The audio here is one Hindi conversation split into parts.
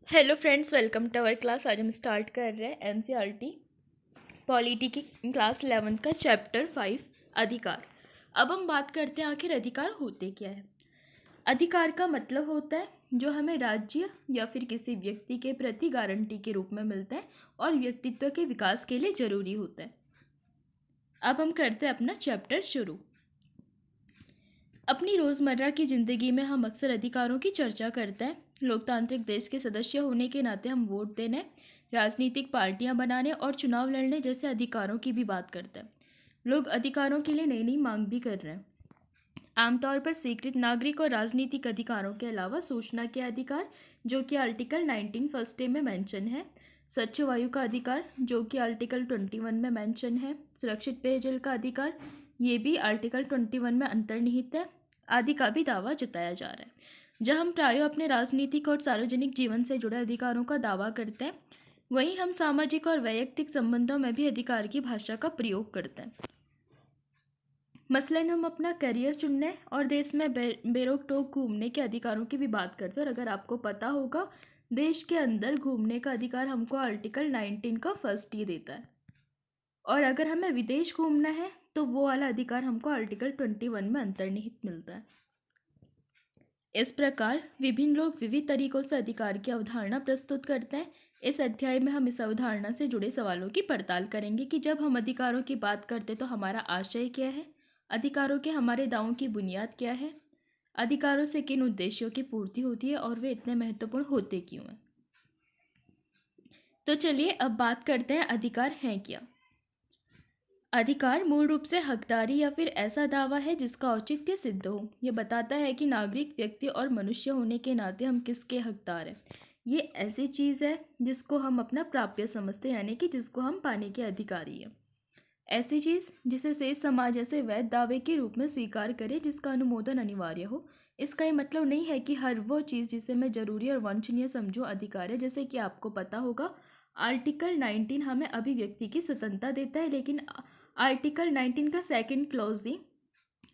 Hello friends, welcome to our class. आज हम स्टार्ट कर रहे हैं एनसीईआरटी पॉलिटी की क्लास 11 का चैप्टर 5 अधिकार। अब हम बात करते हैं आखिर अधिकार होते क्या है। अधिकार का मतलब होता है जो हमें राज्य या फिर किसी व्यक्ति के प्रति गारंटी के रूप में मिलता है और व्यक्तित्व के विकास के लिए जरूरी होता है। अब हम करते हैं अपना चैप्टर शुरू। अपनी रोज़मर्रा की ज़िंदगी में हम अक्सर अधिकारों की चर्चा करते हैं। लोकतांत्रिक देश के सदस्य होने के नाते हम वोट देने, राजनीतिक पार्टियां बनाने और चुनाव लड़ने जैसे अधिकारों की भी बात करते हैं। लोग अधिकारों के लिए नई नई मांग भी कर रहे हैं। आमतौर पर स्वीकृत नागरिक और राजनीतिक अधिकारों के अलावा सूचना के अधिकार, जो कि आर्टिकल 19 फर्स्ट ए में मेंशन है, स्वच्छ वायु का अधिकार जो कि आर्टिकल 21 में मेंशन है, सुरक्षित पेयजल का अधिकार ये भी आर्टिकल 21 में अंतर्निहित है, आदि का भी दावा जताया जा रहा है। जब हम प्रायः अपने राजनीतिक और सार्वजनिक जीवन से जुड़े अधिकारों का दावा करते हैं, वहीं हम सामाजिक और वैयक्तिक संबंधों में भी अधिकार की भाषा का प्रयोग करते हैं। मसलन हम अपना करियर चुनने और देश में बेरोक टोक घूमने के अधिकारों की भी बात करते हैं। और अगर आपको पता होगा, देश के अंदर घूमने का अधिकार हमको आर्टिकल 19 का फर्स्ट ही देता है, और अगर हमें विदेश घूमना है तो वो वाला अधिकार हमको आर्टिकल 21 में अंतर्निहित मिलता है। इस प्रकार विभिन्न लोग विविध तरीकों से अधिकार की अवधारणा प्रस्तुत करते हैं। इस अध्याय में हम इस अवधारणा से जुड़े सवालों की पड़ताल करेंगे कि जब हम अधिकारों की बात करते तो हमारा आशय क्या है, अधिकारों के हमारे दावों की बुनियाद क्या है, अधिकारों से किन उद्देश्यों की पूर्ति होती है और वे इतने महत्वपूर्ण होते क्यों हैं। तो चलिए अब बात करते हैं अधिकार हैं क्या। अधिकार मूल रूप से हकदारी या फिर ऐसा दावा है जिसका औचित्य सिद्ध हो। यह बताता है कि नागरिक, व्यक्ति और मनुष्य होने के नाते हम किसके हकदार हैं। ये ऐसी चीज़ है जिसको हम अपना प्राप्य समझते हैं, यानी कि जिसको हम पाने के अधिकारी हैं। ऐसी चीज़ जिसे शेष समाज ऐसे वैध दावे के रूप में स्वीकार करे जिसका अनुमोदन अनिवार्य हो। इसका ये मतलब नहीं है कि हर वो चीज़ जिसे मैं जरूरी और वांछनीय समझूं अधिकार है। जैसे कि आपको पता होगा, आर्टिकल 19 हमें अभिव्यक्ति की स्वतंत्रता देता है, लेकिन आर्टिकल 19 का सेकंड क्लॉज ही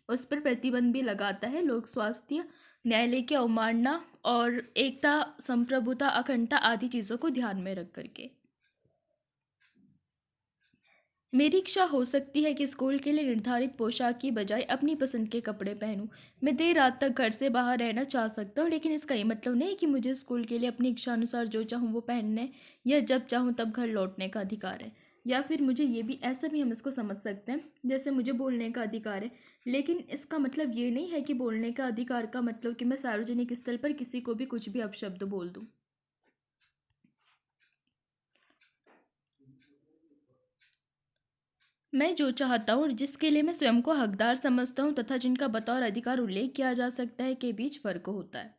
उस पर प्रतिबंध भी लगाता है। लोक स्वास्थ्य, न्यायालय की अवमानना और एकता, संप्रभुता, अखंडता आदि चीज़ों को ध्यान में रख करके। मेरी इच्छा हो सकती है कि स्कूल के लिए निर्धारित पोशाक की बजाय अपनी पसंद के कपड़े पहनूं। मैं देर रात तक घर से बाहर रहना चाह सकता हूँ, लेकिन इसका ये मतलब नहीं कि मुझे स्कूल के लिए अपनी इच्छा अनुसार जो चाहूँ वो पहनने या जब चाहूँ तब घर लौटने का अधिकार है। या फिर मुझे ये भी, ऐसा भी हम इसको समझ सकते हैं जैसे मुझे बोलने का अधिकार है, लेकिन इसका मतलब ये नहीं है कि बोलने का अधिकार का मतलब कि मैं सार्वजनिक स्थल पर किसी को भी कुछ भी अपशब्द बोल दूँ। मैं जो चाहता हूँ और जिसके लिए मैं स्वयं को हकदार समझता हूँ तथा जिनका बतौर अधिकार उल्लेख किया जा सकता है के बीच फर्क होता है।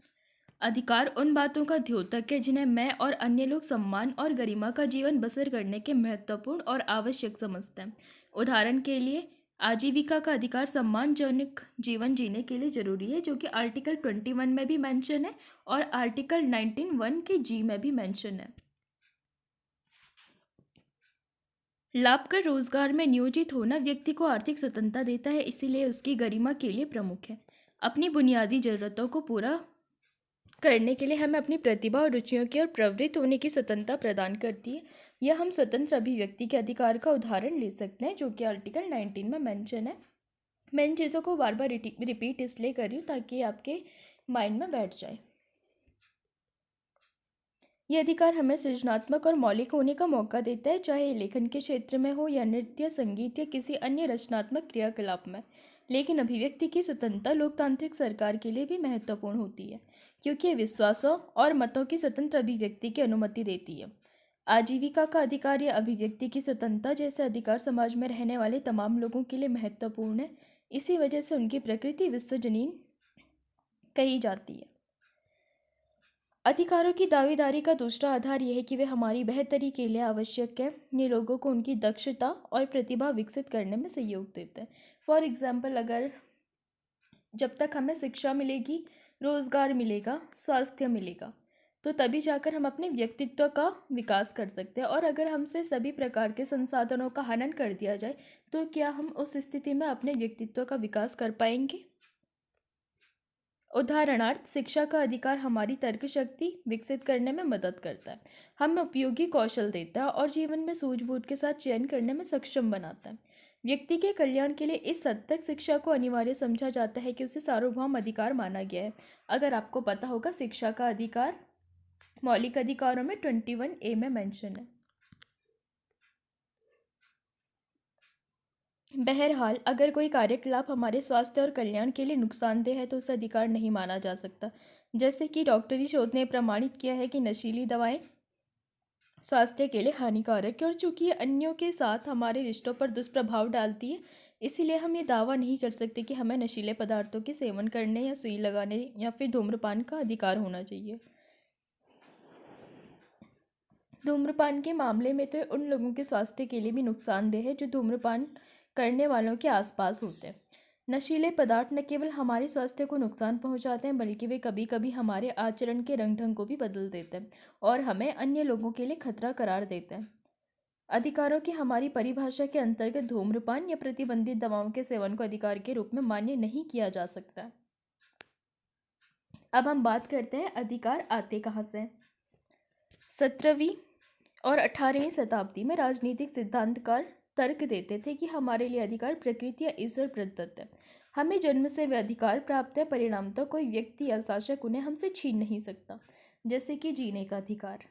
अधिकार उन बातों का द्योतक है जिन्हें मैं और अन्य लोग सम्मान और गरिमा का जीवन बसर करने के महत्वपूर्ण और आवश्यक समझते हैं। उदाहरण के लिए, आजीविका का अधिकार सम्मानजनक जीवन जीने के लिए जरूरी है, जो कि आर्टिकल 21 में भी मेंशन है और आर्टिकल 19(1) के जी में भी मेंशन है। लाभकर रोजगार में नियोजित होना व्यक्ति को आर्थिक स्वतंत्रता देता है, इसीलिए उसकी गरिमा के लिए प्रमुख है। अपनी बुनियादी जरूरतों को पूरा करने के लिए हमें अपनी प्रतिभा और रुचियों की ओर प्रवृत्त होने की स्वतंत्रता प्रदान करती है। यह हम स्वतंत्र अभिव्यक्ति के अधिकार का उदाहरण ले सकते हैं, जो कि आर्टिकल 19 में मेंशन है। मैं इन चीज़ों को बार बार रिपीट इसलिए कर रही हूँ ताकि आपके माइंड में बैठ जाए। ये अधिकार हमें सृजनात्मक और मौलिक होने का मौका देता है, चाहे ये लेखन के क्षेत्र में हो या नृत्य, संगीत या किसी अन्य रचनात्मक क्रियाकलाप में। लेकिन अभिव्यक्ति की स्वतंत्रता लोकतांत्रिक सरकार के लिए भी महत्वपूर्ण होती है, क्योंकि ये विश्वासों और मतों की स्वतंत्र अभिव्यक्ति की अनुमति देती है। आजीविका का अधिकार या अभिव्यक्ति की स्वतंत्रता जैसे अधिकार समाज में रहने वाले तमाम लोगों के लिए महत्वपूर्ण है। इसी वजह से उनकी प्रकृति विश्वजनीन कही जाती है। अधिकारों की दावेदारी का दूसरा आधार यह है कि वे हमारी बेहतरी के लिए आवश्यक है। ये लोगों को उनकी दक्षता और प्रतिभा विकसित करने में सहयोग देते हैं। फॉर एग्जाम्पल, अगर जब तक हमें शिक्षा मिलेगी, रोजगार मिलेगा, स्वास्थ्य मिलेगा, तो तभी जाकर हम अपने व्यक्तित्व का विकास कर सकते हैं। और अगर हमसे सभी प्रकार के संसाधनों का हनन कर दिया जाए तो क्या हम उस स्थिति में अपने व्यक्तित्व का विकास कर पाएंगे? उदाहरणार्थ, शिक्षा का अधिकार हमारी तर्क शक्ति विकसित करने में मदद करता है, हमें उपयोगी कौशल देता है और जीवन में सूझबूझ के साथ चयन करने में सक्षम बनाता है। व्यक्ति के कल्याण के लिए इस हद तक शिक्षा को अनिवार्य समझा जाता है कि उसे सार्वभौम अधिकार माना गया है। अगर आपको पता होगा, शिक्षा का अधिकार मौलिक अधिकारों में 21A में मेंशन है। बहरहाल, अगर कोई कार्यकलाप हमारे स्वास्थ्य और कल्याण के लिए नुकसानदेह है तो उसे अधिकार नहीं माना जा सकता। जैसे कि डॉक्टरी शोध ने प्रमाणित किया है कि नशीली दवाएं स्वास्थ्य के लिए हानिकारक है, और चूंकि ये अन्यों के साथ हमारे रिश्तों पर दुष्प्रभाव डालती है, इसीलिए हम ये दावा नहीं कर सकते कि हमें नशीले पदार्थों के सेवन करने या सुई लगाने या फिर धूम्रपान का अधिकार होना चाहिए। धूम्रपान के मामले में तो उन लोगों के स्वास्थ्य के लिए भी नुकसानदेह है जो धूम्रपान करने वालों के आसपास होते हैं। नशीले पदार्थ न केवल हमारे स्वास्थ्य को नुकसान पहुंचाते हैं, बल्कि वे कभी कभी हमारे आचरण के रंग ढंग को भी बदल देते हैं और हमें अन्य लोगों के लिए खतरा करार देते हैं। अधिकारों की हमारी परिभाषा के अंतर्गत धूम्रपान या प्रतिबंधित दवाओं के सेवन को अधिकार के रूप में मान्य नहीं किया जा सकता। अब हम बात करते हैं अधिकार आते कहाँ से। 17वीं और 18वीं शताब्दी में राजनीतिक सिद्धांतकार तर्क देते थे कि हमारे लिए अधिकार प्रकृति या ईश्वर प्रदत्त है। हमें जन्म से वे अधिकार प्राप्त है, परिणामतः कोई व्यक्ति या शासक उन्हें हमसे छीन नहीं सकता। जैसे कि जीने का अधिकार।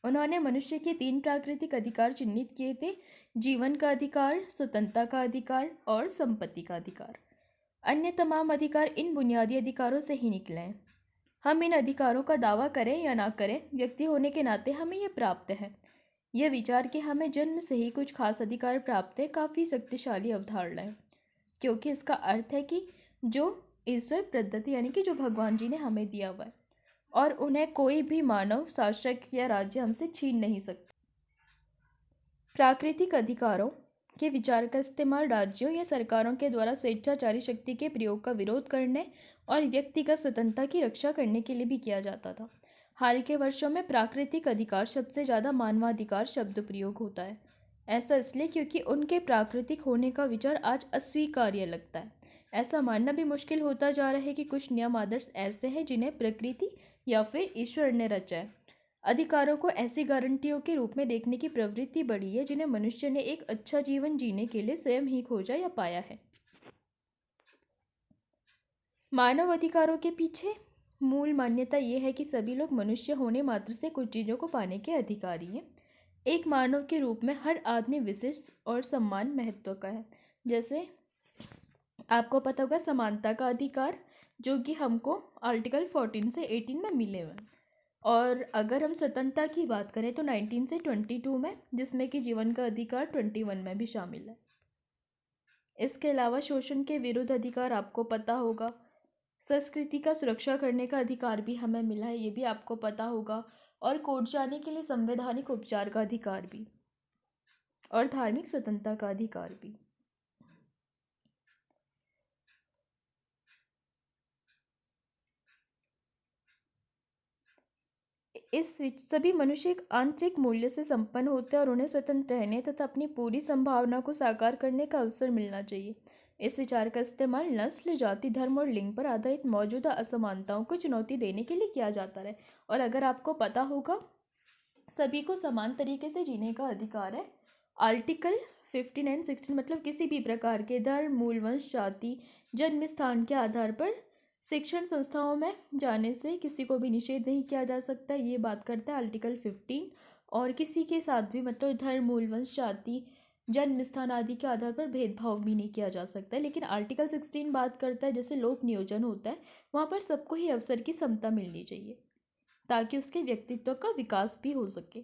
उन्होंने मनुष्य के 3 प्राकृतिक अधिकार चिन्हित किए थे: जीवन का अधिकार, स्वतंत्रता का अधिकार और संपत्ति का अधिकार। अन्य तमाम अधिकार इन बुनियादी अधिकारों से ही निकले हैं। हम इन अधिकारों का दावा करें या ना करें, व्यक्ति होने के नाते हमें यह प्राप्त है। यह विचार कि हमें जन्म से ही कुछ खास अधिकार प्राप्त है काफ़ी शक्तिशाली अवधारणा है, क्योंकि इसका अर्थ है कि जो ईश्वर प्रदत्त यानी कि जो भगवान जी ने हमें दिया हुआ है, और उन्हें कोई भी मानव, शासक या राज्य हमसे छीन नहीं सकता। प्राकृतिक अधिकारों के विचार का इस्तेमाल राज्यों या सरकारों के द्वारा स्वेच्छाचारी शक्ति के प्रयोग का विरोध करने और व्यक्तिगत स्वतंत्रता की रक्षा करने के लिए भी किया जाता था। हाल के वर्षों में प्राकृतिक अधिकार शब्द से ज़्यादा मानवाधिकार शब्द प्रयोग होता है। ऐसा इसलिए क्योंकि उनके प्राकृतिक होने का विचार आज अस्वीकार्य लगता है। ऐसा मानना भी मुश्किल होता जा रहा है कि कुछ नियम आदर्श ऐसे हैं जिन्हें प्रकृति या फिर ईश्वर ने रचा है। अधिकारों को ऐसी गारंटियों के रूप में देखने की प्रवृत्ति बढ़ी है जिन्हें मनुष्य ने एक अच्छा जीवन जीने के लिए स्वयं ही खोजा या पाया है। मानव अधिकारों के पीछे मूल मान्यता यह है कि सभी लोग मनुष्य होने मात्र से कुछ चीज़ों को पाने के अधिकारी हैं। एक मानव के रूप में हर आदमी विशिष्ट और सम्मान महत्व का है। जैसे आपको पता होगा समानता का अधिकार, जो कि हमको आर्टिकल 14 से 18 में मिले हुए हैं। और अगर हम स्वतंत्रता की बात करें तो 19 से 22 में, जिसमें कि जीवन का अधिकार 21 में भी शामिल है। इसके अलावा शोषण के विरुद्ध अधिकार आपको पता होगा। संस्कृति का सुरक्षा करने का अधिकार भी हमें मिला है, ये भी आपको पता होगा। और कोर्ट जाने के लिए संवैधानिक उपचार का अधिकार भी, और धार्मिक स्वतंत्रता का अधिकार भी। सभी मनुष्य एक आंतरिक मूल्य से संपन्न होते हैं और उन्हें स्वतंत्र रहने तथा अपनी पूरी संभावना को साकार करने का अवसर मिलना चाहिए। इस विचार का इस्तेमाल नस्ल, जाति, धर्म और लिंग पर आधारित मौजूदा असमानताओं को चुनौती देने के लिए किया जाता है। और अगर आपको पता होगा, सभी को समान तरीके से जीने का अधिकार है। आर्टिकल 15 एंड 16 मतलब किसी भी प्रकार के धर्म, मूल वंश, जाति, जन्म स्थान के आधार पर शिक्षण संस्थाओं में जाने से किसी को भी निषेध नहीं किया जा सकता। ये बात करता है आर्टिकल 15। और किसी के साथ भी मतलब धर्म, मूल वंश, जाति, जन्म स्थान आदि के आधार पर भेदभाव भी नहीं किया जा सकता है। लेकिन आर्टिकल 16 बात करता है जैसे लोक नियोजन होता है, वहाँ पर सबको ही अवसर की समता मिलनी चाहिए ताकि उसके व्यक्तित्व का विकास भी हो सके।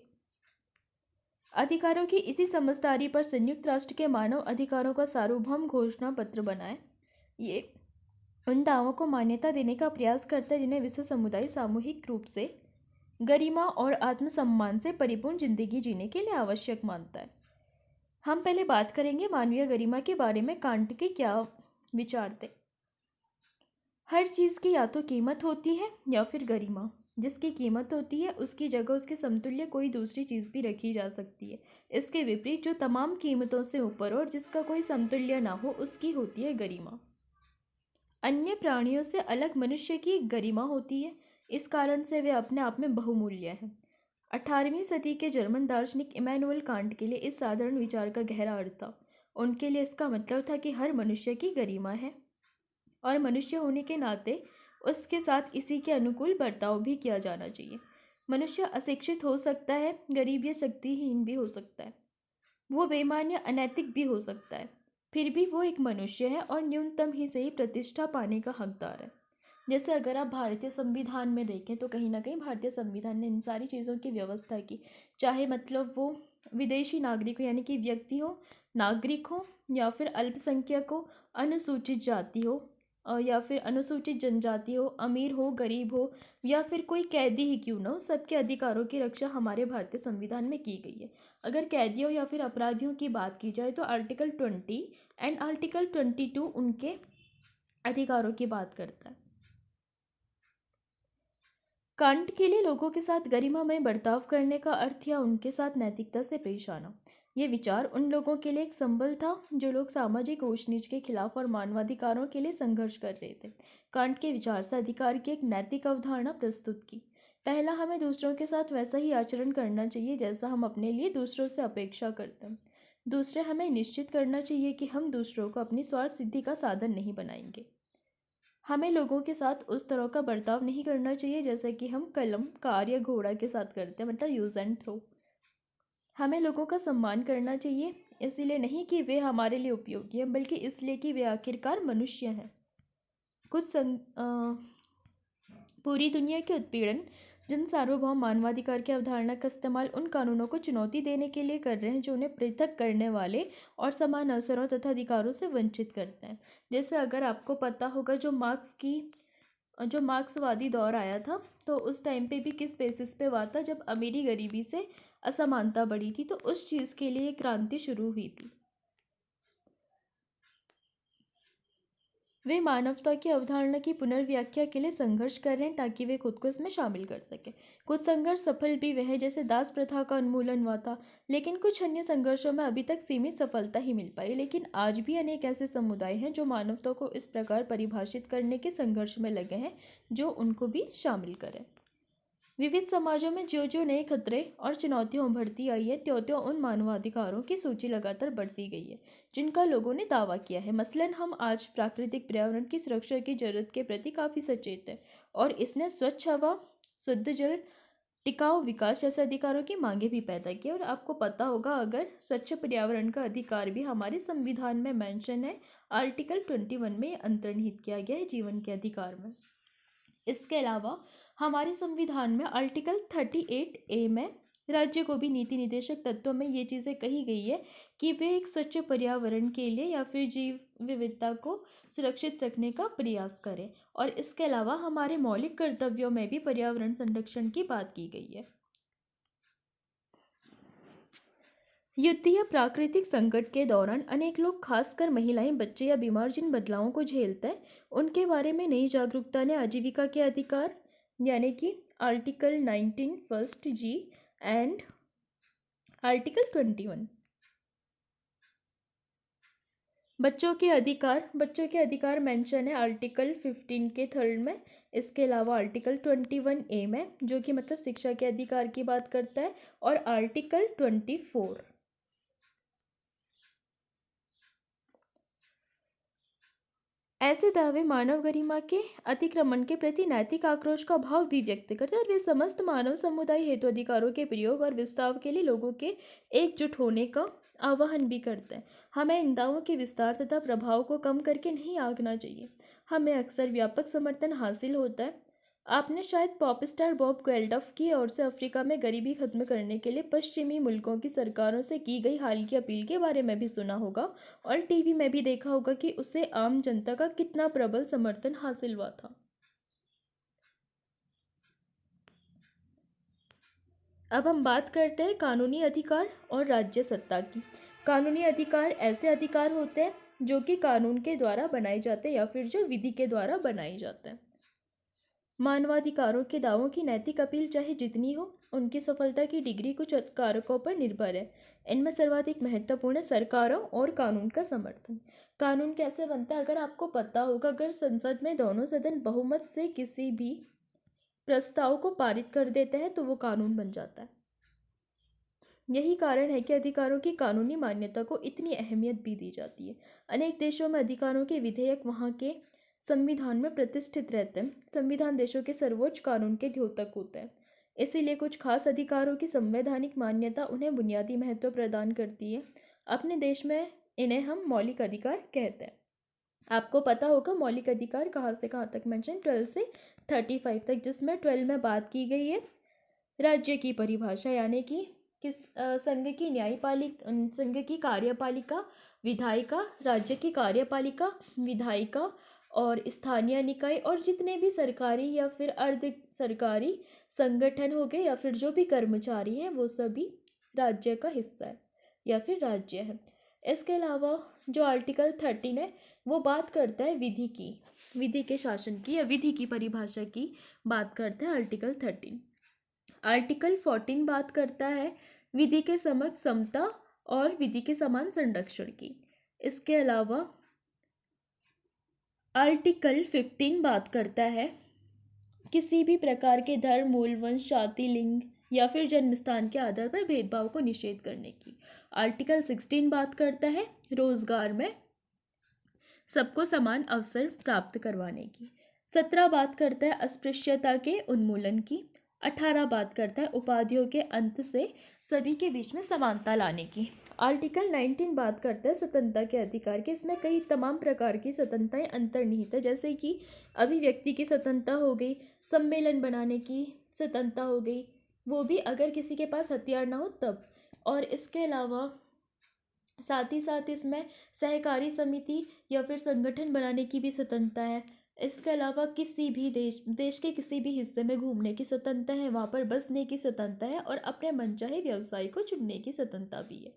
अधिकारों की इसी समझदारी पर संयुक्त राष्ट्र के मानव अधिकारों का सार्वभौम घोषणा पत्र बनाए। ये उन दावों को मान्यता देने का प्रयास करता है जिन्हें विश्व समुदाय सामूहिक रूप से गरिमा और आत्मसम्मान से परिपूर्ण जिंदगी जीने के लिए आवश्यक मानता है। हम पहले बात करेंगे मानवीय गरिमा के बारे में। कांट के क्या विचार थे। हर चीज़ की या तो कीमत होती है या फिर गरिमा। जिसकी कीमत होती है उसकी जगह उसके समतुल्य कोई दूसरी चीज़ भी रखी जा सकती है। इसके विपरीत जो तमाम कीमतों से ऊपर और जिसका कोई समतुल्य ना हो, उसकी होती है गरिमा। अन्य प्राणियों से अलग मनुष्य की एक गरिमा होती है, इस कारण से वे अपने आप में बहुमूल्य हैं। 18वीं सदी के जर्मन दार्शनिक इमैनुअल कांट के लिए इस साधारण विचार का गहरा अर्थ था। उनके लिए इसका मतलब था कि हर मनुष्य की गरिमा है और मनुष्य होने के नाते उसके साथ इसी के अनुकूल बर्ताव भी किया जाना चाहिए। मनुष्य अशिक्षित हो सकता है, गरीब या शक्तिहीन भी हो सकता है, वो बेईमान या अनैतिक भी हो सकता है, फिर भी वो एक मनुष्य है और न्यूनतम ही सही प्रतिष्ठा पाने का हकदार है। जैसे अगर आप भारतीय संविधान में देखें तो कहीं ना कहीं भारतीय संविधान ने इन सारी चीज़ों की व्यवस्था की, चाहे मतलब वो विदेशी नागरिक हो यानी कि व्यक्ति हो, नागरिक हो, या फिर अल्पसंख्यक हो, अनुसूचित जाति हो, या फिर अनुसूचित जनजाति हो, अमीर हो, गरीब हो, या फिर कोई कैदी ही क्यों ना हो, सबके अधिकारों की रक्षा हमारे भारतीय संविधान में की गई है। अगर कैदियों या फिर अपराधियों की बात की जाए तो आर्टिकल 20 एंड आर्टिकल 22 उनके अधिकारों की बात करता है। कांट के लिए लोगों के साथ गरिमामय बर्ताव करने का अर्थ या उनके साथ नैतिकता से पेश आना, ये विचार उन लोगों के लिए एक संबल था जो लोग सामाजिक ऊंच नीच के खिलाफ और मानवाधिकारों के लिए संघर्ष कर रहे थे। कांट के विचार से अधिकार की एक नैतिक अवधारणा प्रस्तुत की। पहला, हमें दूसरों के साथ वैसा ही आचरण करना चाहिए जैसा हम अपने लिए दूसरों से अपेक्षा करते हैं। दूसरे, हमें निश्चित करना चाहिए कि हम दूसरों को अपनी स्वार्थ सिद्धि का साधन नहीं बनाएंगे। हमें लोगों के साथ उस तरह का बर्ताव नहीं करना चाहिए जैसे कि हम कलम, कार या घोड़ा के साथ करते हैं, मतलब यूज़ एंड थ्रो। हमें लोगों का सम्मान करना चाहिए, इसलिए नहीं कि वे हमारे लिए उपयोगी हैं, बल्कि इसलिए कि वे आखिरकार मनुष्य हैं। पूरी दुनिया के उत्पीड़न जिन सार्वभौम मानवाधिकार की अवधारणा का इस्तेमाल उन कानूनों को चुनौती देने के लिए कर रहे हैं जो उन्हें पृथक करने वाले और समान अवसरों तथा अधिकारों से वंचित करते हैं। जैसे अगर आपको पता होगा जो मार्क्सवादी दौर आया था, तो उस टाइम पे भी किस बेसिस पे हुआ था, जब अमीरी गरीबी से असमानता बढ़ी थी, तो उस चीज़ के लिए क्रांति शुरू हुई थी। वे मानवता की अवधारणा की पुनर्व्याख्या के लिए संघर्ष कर रहे हैं ताकि वे खुद को इसमें शामिल कर सकें। कुछ संघर्ष सफल भी हुए हैं, जैसे दास प्रथा का उन्मूलन हुआ था, लेकिन कुछ अन्य संघर्षों में अभी तक सीमित सफलता ही मिल पाई। लेकिन आज भी अनेक ऐसे समुदाय हैं जो मानवता को इस प्रकार परिभाषित करने के संघर्ष में लगे हैं जो उनको भी शामिल करें। विविध समाजों में ज्यों ज्यों नए खतरे और चुनौतियां उभरती आई है, त्यों त्यों उन मानवाधिकारों की सूची लगातार बढ़ती गई है जिनका लोगों ने दावा किया है। मसलन हम आज प्राकृतिक पर्यावरण की सुरक्षा की जरूरत के प्रति काफ़ी सचेत हैं और इसने स्वच्छ हवा, शुद्ध जल, टिकाऊ विकास जैसे अधिकारों की मांगे भी पैदा की। और आपको पता होगा, अगर स्वच्छ पर्यावरण का अधिकार भी हमारे संविधान में मेंशन है, आर्टिकल 21 में अंतर्निहित किया गया है जीवन के अधिकार में। इसके अलावा हमारे संविधान में आर्टिकल 38A में राज्य को भी नीति निर्देशक तत्वों में ये चीज़ें कही गई है कि वे एक स्वच्छ पर्यावरण के लिए या फिर जीव विविधता को सुरक्षित रखने का प्रयास करें। और इसके अलावा हमारे मौलिक कर्तव्यों में भी पर्यावरण संरक्षण की बात की गई है। युद्ध या प्राकृतिक संकट के दौरान अनेक लोग, खासकर महिलाएं, बच्चे या बीमार जिन बदलावों को झेलते हैं, उनके बारे में नई जागरूकता ने आजीविका के अधिकार यानी कि article 19 first G and article 21 बच्चों के अधिकार मेंशन है आर्टिकल 15 के थर्ड में। इसके अलावा आर्टिकल 21A में, जो कि मतलब शिक्षा के अधिकार की बात करता है, और आर्टिकल 24। ऐसे दावे मानव गरिमा के अतिक्रमण के प्रति नैतिक आक्रोश का भाव भी व्यक्त करते हैं और वे समस्त मानव समुदाय हेतु अधिकारों के प्रयोग और विस्तार के लिए लोगों के एकजुट होने का आह्वान भी करते हैं। हमें इन दावों के विस्तार तथा प्रभाव को कम करके नहीं आंकना चाहिए। हमें अक्सर व्यापक समर्थन हासिल होता है। आपने शायद पॉप स्टार बॉब गेल्डोफ की ओर से अफ्रीका में गरीबी खत्म करने के लिए पश्चिमी मुल्कों की सरकारों से की गई हाल की अपील के बारे में भी सुना होगा और टीवी में भी देखा होगा कि उसे आम जनता का कितना प्रबल समर्थन हासिल हुआ था। अब हम बात करते हैं कानूनी अधिकार और राज्य सत्ता की। कानूनी अधिकार ऐसे अधिकार होते हैं जो कि कानून के द्वारा बनाए जाते हैं या फिर जो विधि के द्वारा बनाए जाते हैं। मानवाधिकारों के दावों की नैतिक अपील चाहे जितनी हो, उनकी सफलता की डिग्री कुछ कारकों पर निर्भर है। इनमें सर्वाधिक महत्वपूर्ण है सरकारों और कानून का समर्थन। कानून कैसे बनता है? अगर आपको पता होगा, अगर संसद में दोनों सदन बहुमत से किसी भी प्रस्ताव को पारित कर देते हैं तो वो कानून बन जाता है। यही कारण है कि अधिकारों की कानूनी मान्यता को इतनी अहमियत भी दी जाती है। अनेक देशों में अधिकारों के विधेयक वहाँ के संविधान में प्रतिष्ठित रहते हैं। संविधान देशों के सर्वोच्च कानून के द्योतक होते हैं। इसीलिए कुछ खास अधिकारों की संवैधानिक मान्यता उन्हें बुनियादी महत्व प्रदान करती है। अपने देश में इन्हें हम मौलिक अधिकार कहते हैं। आपको पता होगा मौलिक अधिकार कहाँ से कहाँ तक मेंशन, 12 से 35 तक, जिसमें 12 में बात की गई है राज्य की परिभाषा, यानी कि संघ की न्यायपालिका, संघ की कार्यपालिका, विधायिका, राज्य की कार्यपालिका, विधायिका और स्थानीय निकाय और जितने भी सरकारी या फिर अर्ध सरकारी संगठन हो गए या फिर जो भी कर्मचारी है वो सभी राज्य का हिस्सा है या फिर राज्य है। इसके अलावा जो आर्टिकल 13 है वो बात करता है विधि की, विधि के शासन की या विधि की परिभाषा की बात करता है आर्टिकल 13। आर्टिकल 14 बात करता है विधि के समक्ष समता और विधि के समान संरक्षण की। इसके अलावा आर्टिकल 15 बात करता है किसी भी प्रकार के धर्म, मूल, वंश, जाति, लिंग या फिर जन्म स्थान के आधार पर भेदभाव को निषेध करने की। आर्टिकल 16 बात करता है रोजगार में सबको समान अवसर प्राप्त करवाने की। 17 बात करता है अस्पृश्यता के उन्मूलन की। 18 बात करता है उपाधियों के अंत से सभी के बीच में समानता लाने की। आर्टिकल 19 बात करता है स्वतंत्रता के अधिकार के। इसमें कई तमाम प्रकार की स्वतंत्रताएं अंतर्निहित है, जैसे कि अभिव्यक्ति की स्वतंत्रता हो गई, सम्मेलन बनाने की स्वतंत्रता हो गई, वो भी अगर किसी के पास हथियार ना हो तब। और इसके अलावा साथ ही साथ इसमें सहकारी समिति या फिर संगठन बनाने की भी स्वतंत्रता है। इसके अलावा किसी भी देश के किसी भी हिस्से में घूमने की स्वतंत्रता है, वहाँ पर बसने की स्वतंत्रता है और अपने मनचाहे व्यवसाय को चुनने की स्वतंत्रता भी है।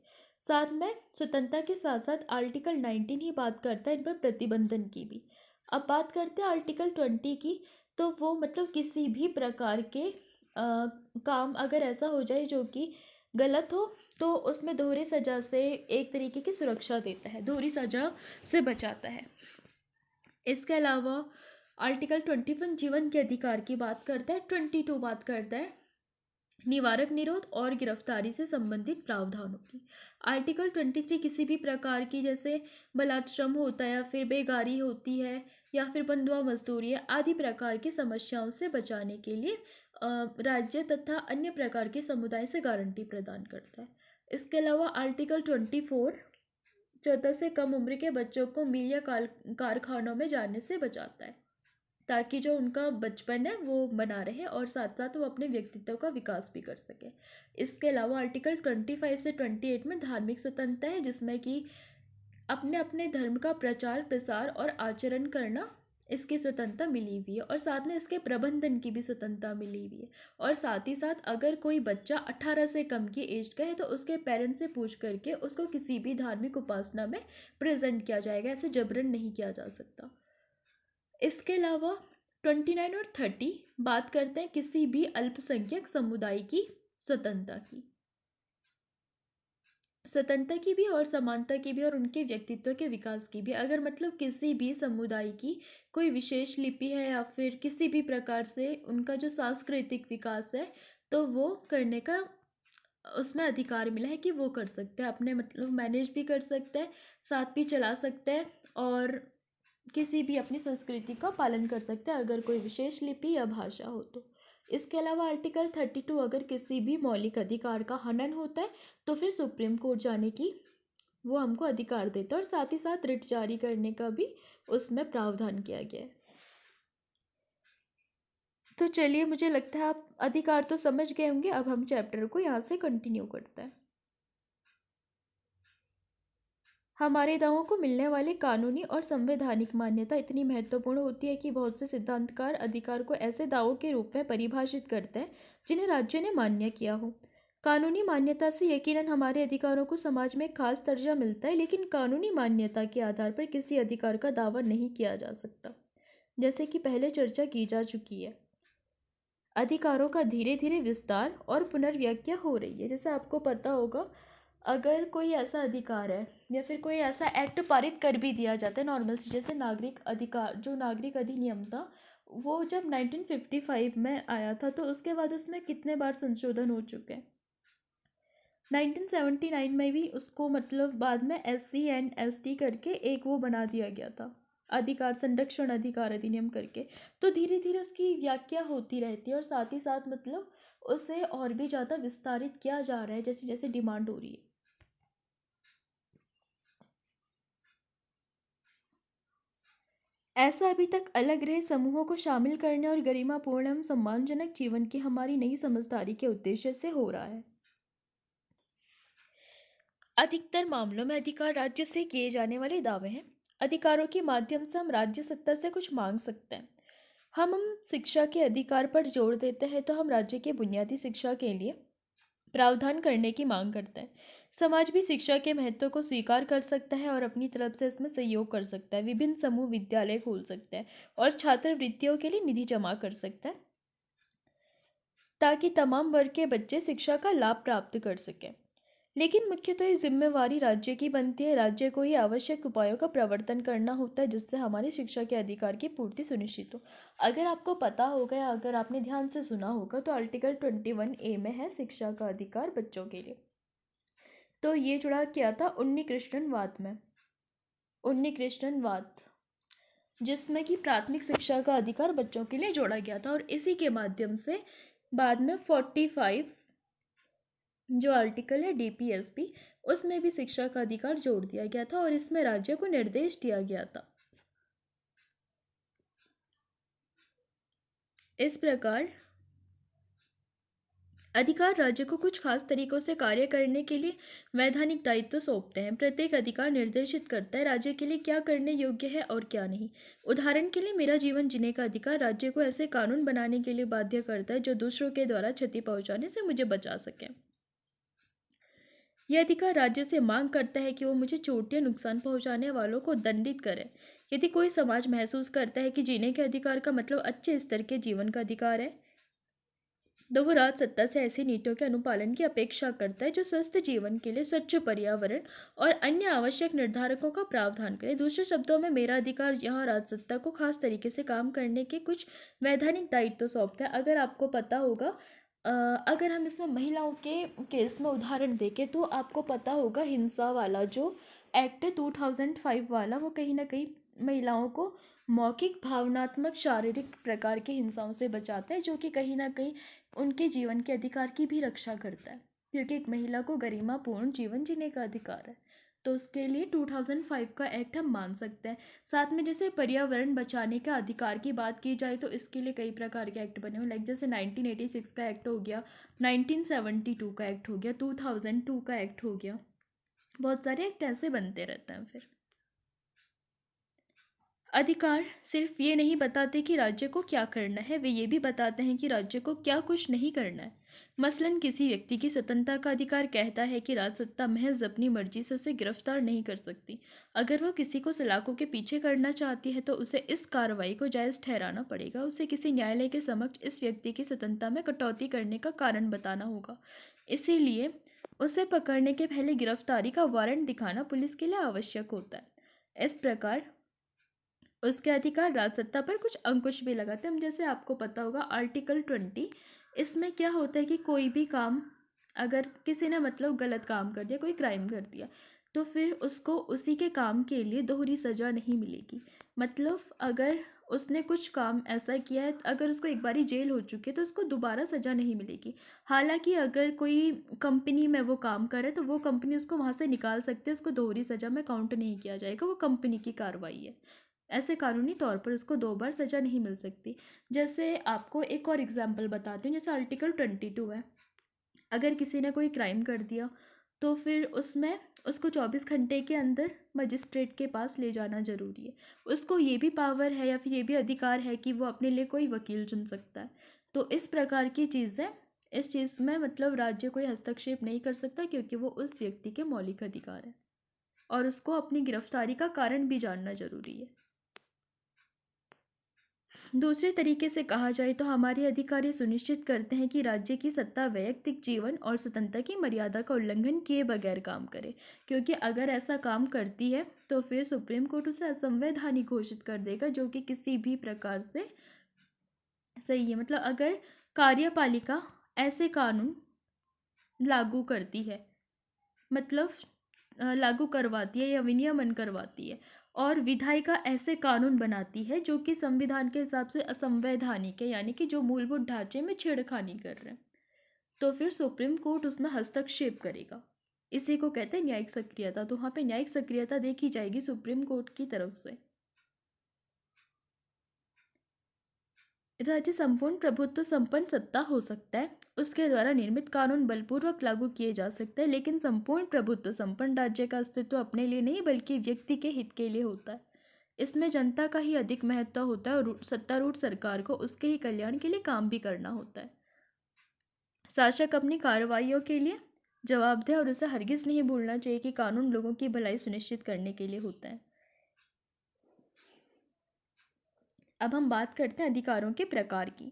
साथ में स्वतंत्रता के साथ साथ आर्टिकल 19 ही बात करता है इन पर प्रतिबंधन की भी। अब बात करते हैं आर्टिकल 20 की, तो वो मतलब किसी भी प्रकार के काम अगर ऐसा हो जाए जो कि गलत हो तो उसमें दोहरी सजा से एक तरीके की सुरक्षा देता है, दोहरी सजा से बचाता है। इसके अलावा आर्टिकल 21 जीवन के अधिकार की बात करता है। 22 बात करता है निवारक निरोध और गिरफ्तारी से संबंधित प्रावधानों की। आर्टिकल 23 किसी भी प्रकार की जैसे बलात्श्रम होता है या फिर बेगारी होती है या फिर बंधुआ मजदूरी है आदि प्रकार की समस्याओं से बचाने के लिए राज्य तथा अन्य प्रकार के समुदाय से गारंटी प्रदान करता है। इसके अलावा आर्टिकल 24 14 से कम उम्र के बच्चों को मिल या कारखानों में जाने से बचाता है, ताकि जो उनका बचपन है वो बना रहे और साथ साथ वो अपने व्यक्तित्व का विकास भी कर सके। इसके अलावा आर्टिकल 25 से 28 में धार्मिक स्वतंत्रता है, जिसमें कि अपने अपने धर्म का प्रचार प्रसार और आचरण करना इसकी स्वतंत्रता मिली हुई है और साथ में इसके प्रबंधन की भी स्वतंत्रता मिली हुई है। और साथ ही साथ अगर कोई बच्चा 18 से कम की एज का है तो उसके पेरेंट्स से पूछ करके उसको किसी भी धार्मिक उपासना में प्रेजेंट किया जाएगा, ऐसे जबरन नहीं किया जा सकता। इसके अलावा 29 और 30 बात करते हैं किसी भी अल्पसंख्यक समुदाय की स्वतंत्रता की भी और समानता की भी और उनके व्यक्तित्व के विकास की भी। अगर मतलब किसी भी समुदाय की कोई विशेष लिपि है या फिर किसी भी प्रकार से उनका जो सांस्कृतिक विकास है तो वो करने का उसमें अधिकार मिला है कि वो कर सकते हैं, अपने मतलब मैनेज भी कर सकते हैं, साथ भी चला सकते हैं और किसी भी अपनी संस्कृति का पालन कर सकते हैं अगर कोई विशेष लिपि या भाषा हो तो। इसके अलावा आर्टिकल 32 अगर किसी भी मौलिक अधिकार का हनन होता है तो फिर सुप्रीम कोर्ट जाने की वो हमको अधिकार देता है और साथ ही साथ रिट जारी करने का भी उसमें प्रावधान किया गया है। तो चलिए, मुझे लगता है आप अधिकार तो समझ गए होंगे। अब हम चैप्टर को यहाँ से कंटिन्यू करते हैं। हमारे दावों को मिलने वाली कानूनी और संवैधानिक मान्यता इतनी महत्वपूर्ण होती है कि बहुत से सिद्धांतकार अधिकार को ऐसे दावों के रूप में परिभाषित करते हैं जिन्हें राज्य ने मान्य किया हो। कानूनी मान्यता से यकीनन हमारे अधिकारों को समाज में खास दर्जा मिलता है, लेकिन कानूनी मान्यता के आधार पर किसी अधिकार का दावा नहीं किया जा सकता, जैसे कि पहले चर्चा की जा चुकी है। अधिकारों का धीरे धीरे विस्तार और पुनर्व्याख्या हो रही है। जैसे आपको पता होगा, अगर कोई ऐसा अधिकार है या फिर कोई ऐसा एक्ट पारित कर भी दिया जाता है नॉर्मल से, जैसे नागरिक अधिकार, जो नागरिक अधिनियम था, वो जब 1955 में आया था, तो उसके बाद उसमें कितने बार संशोधन हो चुके हैं। 1979 में भी उसको मतलब बाद में SC एंड ST करके एक वो बना दिया गया था, अधिकार संरक्षण अधिकार अधिनियम करके। तो धीरे धीरे उसकी व्याख्या होती रहती है और साथ ही साथ मतलब उसे और भी ज़्यादा विस्तारित किया जा रहा है जैसे जैसे डिमांड हो रही है। ऐसा अभी तक अलग रहे समूहों को शामिल करने और गरिमापूर्ण एवं सम्मानजनक जीवन की हमारी नई समझदारी के उद्देश्य से हो रहा है। अधिकतर मामलों में अधिकार राज्य से किए जाने वाले दावे हैं। अधिकारों के माध्यम से हम राज्य सत्ता से कुछ मांग सकते हैं। हम शिक्षा के अधिकार पर जोर देते हैं तो हम राज्य के बुनियादी शिक्षा के लिए प्रावधान करने की मांग करते हैं। समाज भी शिक्षा के महत्व को स्वीकार कर सकता है और अपनी तरफ से इसमें सहयोग कर सकता है। विभिन्न समूह विद्यालय खोल सकते हैं और छात्रवृत्तियों के लिए निधि जमा कर सकता है ताकि तमाम वर्ग के बच्चे शिक्षा का लाभ प्राप्त कर सकें। लेकिन मुख्यतः ये जिम्मेवारी राज्य की बनती है। राज्य को ही आवश्यक उपायों का प्रवर्तन करना होता है जिससे हमारी शिक्षा के अधिकार की पूर्ति सुनिश्चित हो। अगर आपको पता होगा या अगर आपने ध्यान से सुना होगा तो आर्टिकल 21A में है शिक्षा का अधिकार बच्चों के लिए। तो ये जुड़ा किया था उन्नीकृष्णवाद में, उन्नीकृष्णवाद, जिसमें कि प्राथमिक शिक्षा का अधिकार बच्चों के लिए जोड़ा गया था। और इसी के माध्यम से बाद में 45 जो आर्टिकल है DPSP, उसमें भी शिक्षा का अधिकार जोड़ दिया गया था और इसमें राज्य को निर्देश दिया गया था। इस प्रकार अधिकार राज्य को कुछ खास तरीकों से कार्य करने के लिए वैधानिक दायित्व सौंपते हैं। प्रत्येक अधिकार निर्देशित करता है राज्य के लिए क्या करने योग्य है और क्या नहीं। उदाहरण के लिए मेरा जीवन जीने का अधिकार राज्य को ऐसे कानून बनाने के लिए बाध्य करता है जो दूसरों के द्वारा क्षति पहुंचाने से मुझे बचा सके। यह अधिकार राज्य से मांग करता है कि वो मुझे चोट या नुकसान पहुंचाने वालों को दंडित करे। यदि कोई समाज महसूस करता है कि जीने के अधिकार का मतलब अच्छे स्तर के जीवन का अधिकार है, तो वो राज सत्ता से ऐसी नीतियों के अनुपालन की अपेक्षा करता है जो स्वस्थ जीवन के लिए स्वच्छ पर्यावरण और अन्य आवश्यक निर्धारकों का प्रावधान करे। दूसरे शब्दों में मेरा अधिकार यहाँ राज सत्ता को खास तरीके से काम करने के कुछ वैधानिक दायित्व सौंपता है। अगर आपको पता होगा, अगर हम इसमें महिलाओं के केस में उदाहरण देखें तो आपको पता होगा हिंसा वाला जो एक्ट है 2005 वाला, वो कहीं ना कहीं महिलाओं को मौखिक भावनात्मक शारीरिक प्रकार की हिंसाओं से बचाता है, जो कि कहीं ना कहीं उनके जीवन के अधिकार की भी रक्षा करता है, क्योंकि एक महिला को गरिमापूर्ण जीवन जीने का अधिकार है। तो उसके लिए 2005 का एक्ट हम मान सकते हैं। साथ में जैसे पर्यावरण बचाने का अधिकार की बात की जाए तो इसके लिए कई प्रकार के एक्ट बने हुए, लाइक जैसे 1986 का एक्ट हो गया, 1972 का एक्ट हो गया, 2002 का एक्ट हो गया। बहुत सारे एक्ट ऐसे बनते रहते हैं। फिर अधिकार सिर्फ ये नहीं बताते कि राज्य को क्या करना है, वे ये भी बताते हैं कि राज्य को क्या कुछ नहीं करना है। मसलन किसी व्यक्ति की स्वतंत्रता का अधिकार कहता है कि राजसत्ता महज अपनी मर्जी से उसे गिरफ्तार नहीं कर सकती। अगर वह किसी को सलाखों के पीछे करना चाहती है तो उसे इस कार्रवाई को जायज़ ठहराना पड़ेगा। उसे किसी न्यायालय के समक्ष इस व्यक्ति की स्वतंत्रता में कटौती करने का कारण बताना होगा। इसीलिए उसे पकड़ने के पहले गिरफ्तारी का वारंट दिखाना पुलिस के लिए आवश्यक होता है। इस प्रकार उसके अधिकार राजसत्ता पर कुछ अंकुश भी लगाते हैं। हम जैसे आपको पता होगा आर्टिकल 20, इसमें क्या होता है कि कोई भी काम, अगर किसी ने मतलब गलत काम कर दिया, कोई क्राइम कर दिया, तो फिर उसको उसी के काम के लिए दोहरी सज़ा नहीं मिलेगी। मतलब अगर उसने कुछ काम ऐसा किया है, अगर उसको एक बारी जेल हो चुकी है तो उसको दोबारा सज़ा नहीं मिलेगी। हालांकि अगर कोई कंपनी में वो काम करे तो वो कंपनी उसको वहाँ से निकाल सकती है, उसको दोहरी सज़ा में काउंट नहीं किया जाएगा, वो कंपनी की कार्रवाई है। ऐसे कानूनी तौर पर उसको 2 बार सज़ा नहीं मिल सकती। जैसे आपको एक और एग्जांपल बताती हूँ, जैसे आर्टिकल 22 है। अगर किसी ने कोई क्राइम कर दिया तो फिर उसमें उसको 24 घंटे के अंदर मजिस्ट्रेट के पास ले जाना ज़रूरी है। उसको ये भी पावर है या फिर ये भी अधिकार है कि वो अपने लिए कोई वकील चुन सकता है। तो इस प्रकार की चीज़ें, इस चीज़ में मतलब राज्य कोई हस्तक्षेप नहीं कर सकता क्योंकि वो उस व्यक्ति के मौलिक अधिकार है और उसको अपनी गिरफ्तारी का कारण भी जानना ज़रूरी है। दूसरे तरीके से कहा जाए तो हमारे अधिकारी सुनिश्चित करते हैं कि राज्य की सत्ता वैयक्तिक जीवन और स्वतंत्रता की मर्यादा का उल्लंघन किए बगैर काम करे, क्योंकि अगर ऐसा काम करती है तो फिर सुप्रीम कोर्ट उसे असंवैधानिक घोषित कर देगा, जो कि किसी भी प्रकार से सही है। मतलब अगर कार्यपालिका ऐसे कानून लागू करती है, मतलब लागू करवाती है या विनियमन करवाती है, और विधायिका ऐसे कानून बनाती है जो कि संविधान के हिसाब से असंवैधानिक है, यानी कि जो मूलभूत ढांचे में छेड़खानी कर रहे हैं, तो फिर सुप्रीम कोर्ट उसमें हस्तक्षेप करेगा। इसी को कहते हैं न्यायिक सक्रियता। तो वहाँ पे न्यायिक सक्रियता देखी जाएगी सुप्रीम कोर्ट की तरफ से। राज्य संपूर्ण प्रभुत्व संपन्न सत्ता हो सकता है, उसके द्वारा निर्मित कानून बलपूर्वक लागू किए जा सकते हैं, लेकिन संपूर्ण प्रभुत्व संपन्न राज्य का अस्तित्व अपने लिए नहीं बल्कि व्यक्ति के हित के लिए होता है। इसमें जनता का ही अधिक महत्व होता है और सत्तारूढ़ सरकार को उसके ही कल्याण के लिए काम भी करना होता है। शासक अपनी कार्रवाइयों के लिए जवाबदेह और उसे हरगिज नहीं भूलना चाहिए कि कानून लोगों की भलाई सुनिश्चित करने के लिए होता है। अब हम बात करते हैं अधिकारों के प्रकार की।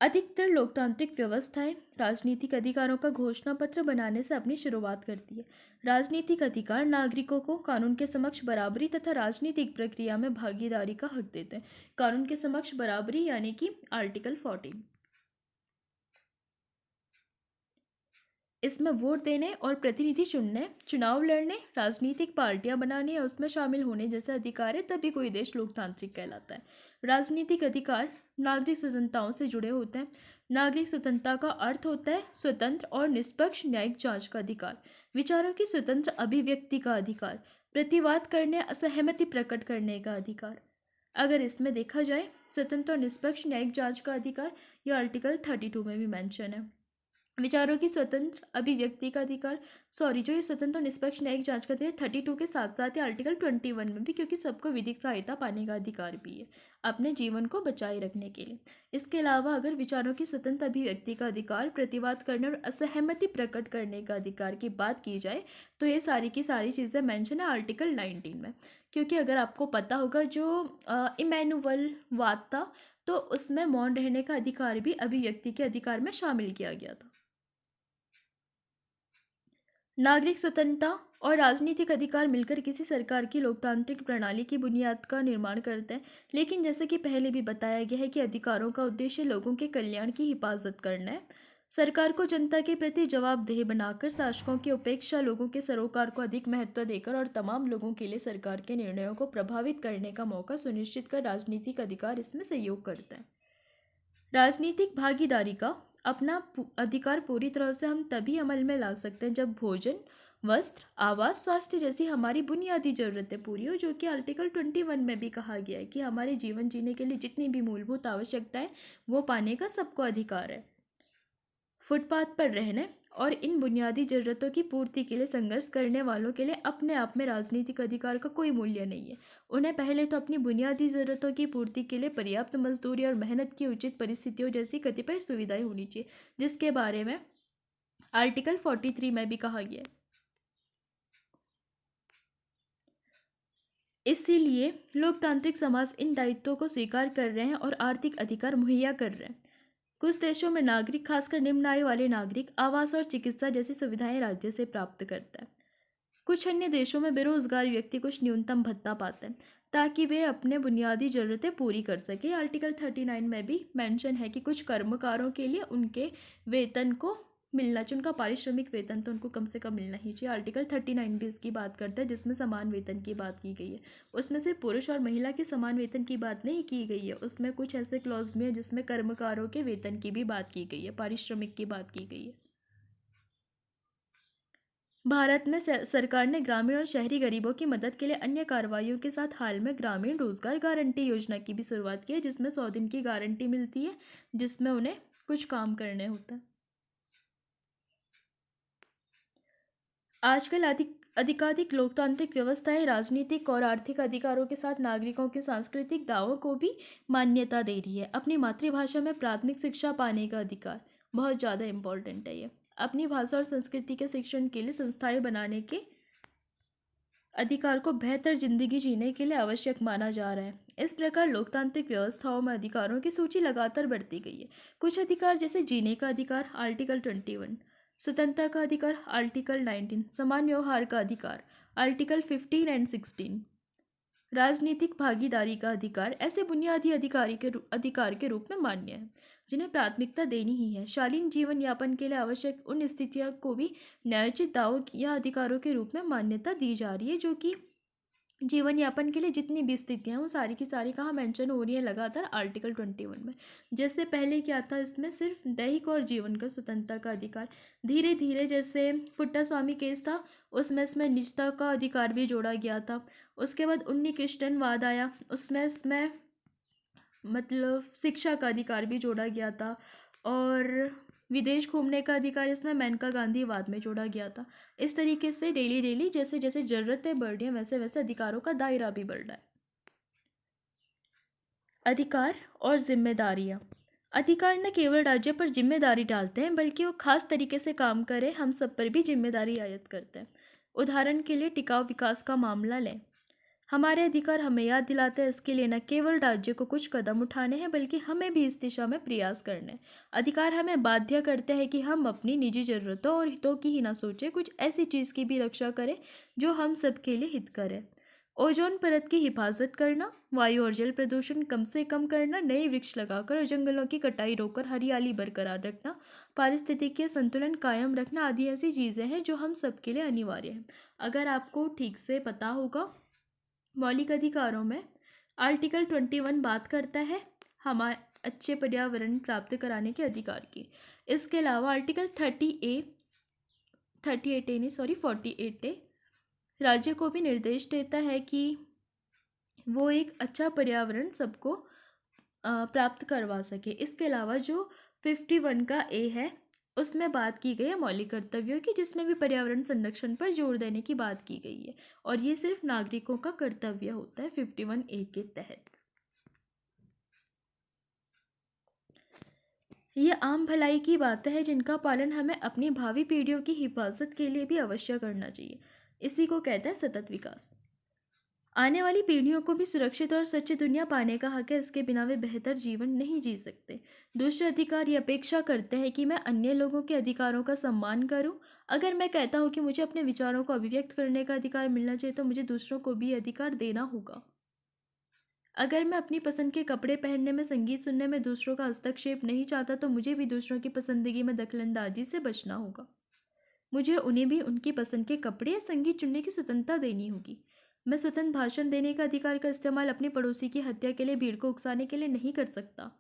अधिकतर लोकतांत्रिक व्यवस्थाएं राजनीतिक अधिकारों का घोषणा पत्र बनाने से अपनी शुरुआत करती है। राजनीतिक अधिकार नागरिकों को कानून के समक्ष बराबरी तथा राजनीतिक प्रक्रिया में भागीदारी का हक देते हैं। कानून के समक्ष बराबरी यानी कि आर्टिकल 14। इसमें वोट देने और प्रतिनिधि चुनने, चुनाव लड़ने, राजनीतिक पार्टियां बनाने या उसमें शामिल होने जैसे अधिकार है, तभी कोई देश लोकतांत्रिक कहलाता है। राजनीतिक अधिकार नागरिक स्वतंत्रताओं से जुड़े होते हैं। नागरिक स्वतंत्रता का अर्थ होता है स्वतंत्र और निष्पक्ष न्यायिक जांच का अधिकार, विचारों की स्वतंत्र अभिव्यक्ति का अधिकार, प्रतिवाद करने, असहमति प्रकट करने का अधिकार। अगर इसमें देखा जाए स्वतंत्र और निष्पक्ष न्यायिक जांच का अधिकार, यह आर्टिकल 32 में भी मेंशन है। विचारों की स्वतंत्र अभिव्यक्ति का अधिकार, जो ये स्वतंत्र और निष्पक्ष न्यायिक जांच करते हैं 32 के साथ साथ ही आर्टिकल 21 में भी, क्योंकि सबको विधिक सहायता पाने का अधिकार भी है अपने जीवन को बचाए रखने के लिए। इसके अलावा अगर विचारों की स्वतंत्र अभिव्यक्ति का अधिकार, प्रतिवाद करने और असहमति प्रकट करने का अधिकार की बात की जाए तो ये सारी की सारी चीज़ें मेंशन है आर्टिकल 19 में। क्योंकि अगर आपको पता होगा जो इमैनुअल वाद था, तो उसमें मौन रहने का अधिकार भी अभिव्यक्ति के अधिकार में शामिल किया गया था। नागरिक स्वतंत्रता और राजनीतिक अधिकार मिलकर किसी सरकार की लोकतांत्रिक प्रणाली की बुनियाद का निर्माण करते हैं, लेकिन जैसे कि पहले भी बताया गया है कि अधिकारों का उद्देश्य लोगों के कल्याण की हिफाजत करना है। सरकार को जनता के प्रति जवाबदेह बनाकर शासकों की उपेक्षा, लोगों के सरोकार को अधिक महत्व देकर और तमाम लोगों के लिए सरकार के निर्णयों को प्रभावित करने का मौका सुनिश्चित कर राजनीतिक अधिकार इसमें सहयोग करता है। राजनीतिक भागीदारी का अपना अधिकार पूरी तरह से हम तभी अमल में ला सकते हैं जब भोजन, वस्त्र, आवास, स्वास्थ्य जैसी हमारी बुनियादी जरूरतें पूरी हो, जो कि आर्टिकल 21 में भी कहा गया है कि हमारे जीवन जीने के लिए जितनी भी मूलभूत आवश्यकताएं वो पाने का सबको अधिकार है। फुटपाथ पर रहने और इन बुनियादी जरूरतों की पूर्ति के लिए संघर्ष करने वालों के लिए अपने आप में राजनीतिक अधिकार का कोई मूल्य नहीं है। उन्हें पहले तो अपनी बुनियादी जरूरतों की पूर्ति के लिए पर्याप्त मजदूरी और मेहनत की उचित परिस्थितियों जैसी कतिपय सुविधाएं होनी चाहिए, जिसके बारे में आर्टिकल 43 में भी कहा गया है। इसीलिए लोकतांत्रिक समाज इन दायित्वों को स्वीकार कर रहे हैं और आर्थिक अधिकार मुहैया कर रहे हैं। कुछ देशों में नागरिक, खासकर निम्न आय वाले नागरिक, आवास और चिकित्सा जैसी सुविधाएं राज्य से प्राप्त करता है। कुछ अन्य देशों में बेरोजगार व्यक्ति कुछ न्यूनतम भत्ता पाते हैं ताकि वे अपने बुनियादी जरूरतें पूरी कर सके। आर्टिकल 39 में भी मेंशन है कि कुछ कर्मकारों के लिए उनके वेतन को मिलना चाहिए, उनका पारिश्रमिक वेतन तो उनको कम से कम मिलना ही चाहिए। आर्टिकल 39 भी इसकी बात करता है, जिसमें समान वेतन की बात की गई है। उसमें से पुरुष और महिला के समान वेतन की बात नहीं की गई है, उसमें कुछ ऐसे क्लॉज भी है जिसमें कर्मकारों के वेतन की भी बात की गई है, पारिश्रमिक की बात की गई है। भारत में सरकार ने ग्रामीण और शहरी गरीबों की मदद के लिए अन्य कार्रवाइयों के साथ हाल में ग्रामीण रोजगार गारंटी योजना की भी शुरुआत की है, जिसमें 100 दिन की गारंटी मिलती है, जिसमें उन्हें कुछ काम करने होता है। आजकल अधिकाधिक लोकतांत्रिक व्यवस्थाएं राजनीतिक और आर्थिक अधिकारों के साथ नागरिकों के सांस्कृतिक दावों को भी मान्यता दे रही है। अपनी मातृभाषा में प्राथमिक शिक्षा पाने का अधिकार बहुत ज़्यादा इम्पोर्टेंट है। ये अपनी भाषा और संस्कृति के शिक्षण के लिए संस्थाएं बनाने के अधिकार को बेहतर जिंदगी जीने के लिए आवश्यक माना जा रहा है। इस प्रकार लोकतांत्रिक व्यवस्थाओं में अधिकारों की सूची लगातार बढ़ती गई है। कुछ अधिकार जैसे जीने का अधिकार आर्टिकल 21, स्वतंत्रता का अधिकार आर्टिकल 19, समान व्यवहार का अधिकार आर्टिकल 15 एंड 16, राजनीतिक भागीदारी का अधिकार ऐसे बुनियादी अधिकार के रूप में मान्य है जिन्हें प्राथमिकता देनी ही है। शालीन जीवन यापन के लिए आवश्यक उन स्थितियों को भी न्यायोचित दावों या अधिकारों के रूप में मान्यता दी जा रही है, जो कि जीवन यापन के लिए जितनी भी स्थितियाँ वो सारी की सारी कहाँ मेंशन हो रही है लगातार आर्टिकल 21 में। जैसे पहले क्या था, इसमें सिर्फ दैहिक और जीवन का स्वतंत्रता का अधिकार, धीरे धीरे जैसे पुट्टा स्वामी केस था उसमें इसमें निजता का अधिकार भी जोड़ा गया था। उसके बाद उन्नी क्रिश्चियनवाद आया, उसमें इसमें मतलब शिक्षा का अधिकार भी जोड़ा गया था, और विदेश घूमने का अधिकार इसमें मेनका गांधीवाद में जोड़ा गया था। इस तरीके से डेली डेली जैसे जैसे ज़रूरतें बढ़ रही हैं वैसे वैसे अधिकारों का दायरा भी बढ़ रहा है। अधिकार और जिम्मेदारियाँ। अधिकार न केवल राज्य पर जिम्मेदारी डालते हैं बल्कि वो खास तरीके से काम करें हम सब पर भी जिम्मेदारी आयत करते हैं। उदाहरण के लिए टिकाऊ विकास का मामला लें। हमारे अधिकार हमें याद दिलाते हैं इसके लिए न केवल राज्य को कुछ कदम उठाने हैं बल्कि हमें भी इस दिशा में प्रयास करने हैं। अधिकार हमें बाध्य करते हैं कि हम अपनी निजी ज़रूरतों और हितों की ही ना सोचें, कुछ ऐसी चीज़ की भी रक्षा करें जो हम सब के लिए हित करे। ओजोन परत की हिफाजत करना, वायु और जल प्रदूषण कम से कम करना, नए वृक्ष लगाकर और जंगलों की कटाई रोककर हरियाली बरकरार रखना, पारिस्थितिकीय संतुलन कायम रखना आदि ऐसी चीज़ें हैं जो हम सब के लिए अनिवार्य हैं। अगर आपको ठीक से पता होगा, मौलिक अधिकारों में आर्टिकल 21 बात करता है हमारे अच्छे पर्यावरण प्राप्त कराने के अधिकार की। इसके अलावा आर्टिकल 48A राज्य को भी निर्देश देता है कि वो एक अच्छा पर्यावरण सबको प्राप्त करवा सके। इसके अलावा जो 51 का ए है उसमें बात की गई है मौलिक कर्तव्यों की, जिसमें भी पर्यावरण संरक्षण पर जोर देने की बात की गई है, और ये सिर्फ नागरिकों का कर्तव्य होता है 51 ए के तहत। ये आम भलाई की बातें हैं जिनका पालन हमें अपनी भावी पीढ़ियों की हिफाजत के लिए भी अवश्य करना चाहिए। इसी को कहते हैं सतत विकास। आने वाली पीढ़ियों को भी सुरक्षित और स्वच्छ दुनिया पाने का हक है, इसके बिना वे बेहतर जीवन नहीं जी सकते। दूसरे अधिकार ये अपेक्षा करते हैं कि मैं अन्य लोगों के अधिकारों का सम्मान करूं। अगर मैं कहता हूं कि मुझे अपने विचारों को अभिव्यक्त करने का अधिकार मिलना चाहिए तो मुझे दूसरों को भी अधिकार देना होगा। अगर मैं अपनी पसंद के कपड़े पहनने में, संगीत सुनने में दूसरों का हस्तक्षेप नहीं चाहता तो मुझे भी दूसरों की पसंदगी में दखलंदाजी से बचना होगा। मुझे उन्हें भी उनकी पसंद के कपड़े या संगीत चुनने की स्वतंत्रता देनी होगी। मैं स्वतंत्र भाषण देने का अधिकार का इस्तेमाल अपने पड़ोसी की हत्या के लिए, भीड़ को उकसाने के लिए नहीं कर सकता।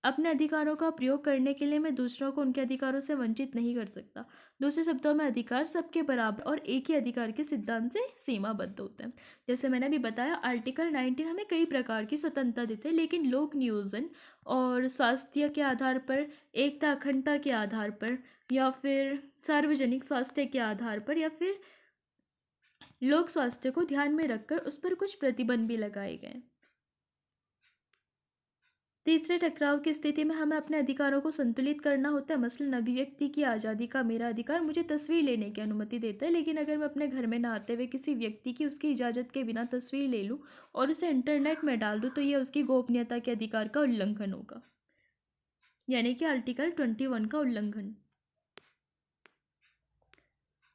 अपने अधिकारों का प्रयोग करने के लिए मैं दूसरों को उनके अधिकारों से वंचित नहीं कर सकता। दूसरे शब्दों में अधिकार सबके बराबर और एक ही अधिकार के सिद्धांत से सीमाबद्ध होते हैं। जैसे मैंने अभी बताया, आर्टिकल 19 हमें कई प्रकार की स्वतंत्रता देते हैं, लेकिन लोक नियोजन और स्वास्थ्य के आधार पर, एकता अखंडता के आधार पर, या फिर सार्वजनिक स्वास्थ्य के आधार पर, या फिर लोक स्वास्थ्य को ध्यान में रखकर उस पर कुछ प्रतिबंध भी लगाए गए। तीसरे टकराव की स्थिति में हमें अपने अधिकारों को संतुलित करना होता है। मसलन अभिव्यक्ति की आज़ादी का मेरा अधिकार मुझे तस्वीर लेने की अनुमति देता है, लेकिन अगर मैं अपने घर में नहाते हुए किसी व्यक्ति की उसकी इजाज़त के बिना तस्वीर ले लूँ और उसे इंटरनेट में डाल दूँ तो यह उसकी गोपनीयता के अधिकार का उल्लंघन होगा, यानी कि आर्टिकल 21 का उल्लंघन।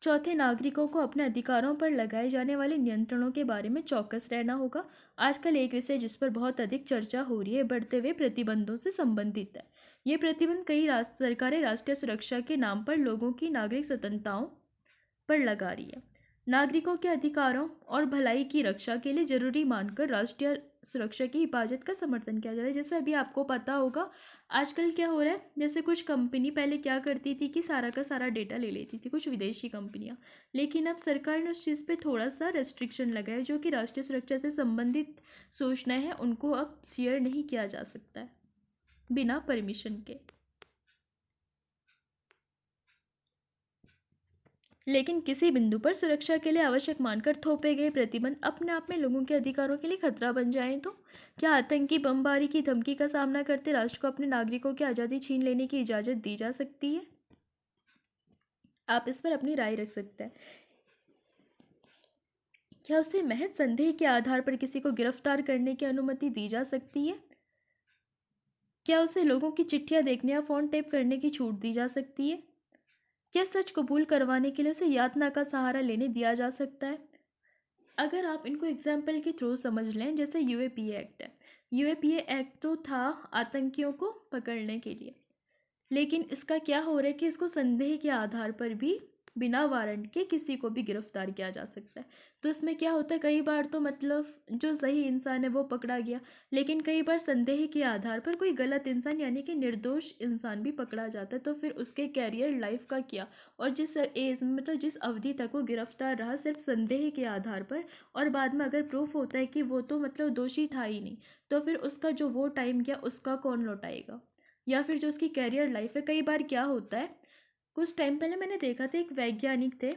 चौथे, नागरिकों को अपने अधिकारों पर लगाए जाने वाले नियंत्रणों के बारे में चौकस रहना होगा। आजकल एक विषय जिस पर बहुत अधिक चर्चा हो रही है बढ़ते हुए प्रतिबंधों से संबंधित है। ये प्रतिबंध कई सरकारें राष्ट्रीय सुरक्षा के नाम पर लोगों की नागरिक स्वतंत्रताओं पर लगा रही है। नागरिकों के अधिकारों और भलाई की रक्षा के लिए जरूरी मानकर राष्ट्रीय सुरक्षा की हिफाजत का समर्थन किया जा रहा है। जैसे अभी आपको पता होगा आजकल क्या हो रहा है, जैसे कुछ कंपनी पहले क्या करती थी कि सारा का सारा डेटा ले लेती थी, कुछ विदेशी कंपनियां, लेकिन अब सरकार ने उस चीज़ पे थोड़ा सा रेस्ट्रिक्शन लगाया, जो कि राष्ट्रीय सुरक्षा से संबंधित सूचनाएं हैं उनको अब शेयर नहीं किया जा सकता है बिना परमिशन के। लेकिन किसी बिंदु पर सुरक्षा के लिए आवश्यक मानकर थोपे गए प्रतिबंध अपने आप में लोगों के अधिकारों के लिए खतरा बन जाएं तो क्या आतंकी बमबारी की धमकी का सामना करते राष्ट्र को अपने नागरिकों की आज़ादी छीन लेने की इजाज़त दी जा सकती है? आप इस पर अपनी राय रख सकते हैं। क्या उसे महज संदेह के आधार पर किसी को गिरफ्तार करने की अनुमति दी जा सकती है? क्या उसे लोगों की चिट्ठियां देखने या फोन टेप करने की छूट दी जा सकती है? क्या सच कबूल करवाने के लिए उसे यातना का सहारा लेने दिया जा सकता है? अगर आप इनको एग्जाम्पल के थ्रू समझ लें, जैसे यूएपीए एक्ट है। यूएपीए एक्ट तो था आतंकियों को पकड़ने के लिए, लेकिन इसका क्या हो रहा है कि इसको संदेह के आधार पर भी बिना वारंट के किसी को भी गिरफ्तार किया जा सकता है। तो इसमें क्या होता है, कई बार तो मतलब जो सही इंसान है वो पकड़ा गया, लेकिन कई बार संदेह के आधार पर कोई गलत इंसान यानी कि निर्दोष इंसान भी पकड़ा जाता है। तो फिर उसके कैरियर लाइफ का क्या, और जिस एज मतलब जिस अवधि तक वो गिरफ्तार रहा सिर्फ संदेह के आधार पर, और बाद में अगर प्रूफ होता है कि वो तो मतलब दोषी था ही नहीं, तो फिर उसका जो वो टाइम गया उसका कौन लौटाएगा? या फिर जो उसकी कैरियर लाइफ है, कई बार क्या होता है, कुछ टाइम पहले मैंने देखा था एक वैज्ञानिक थे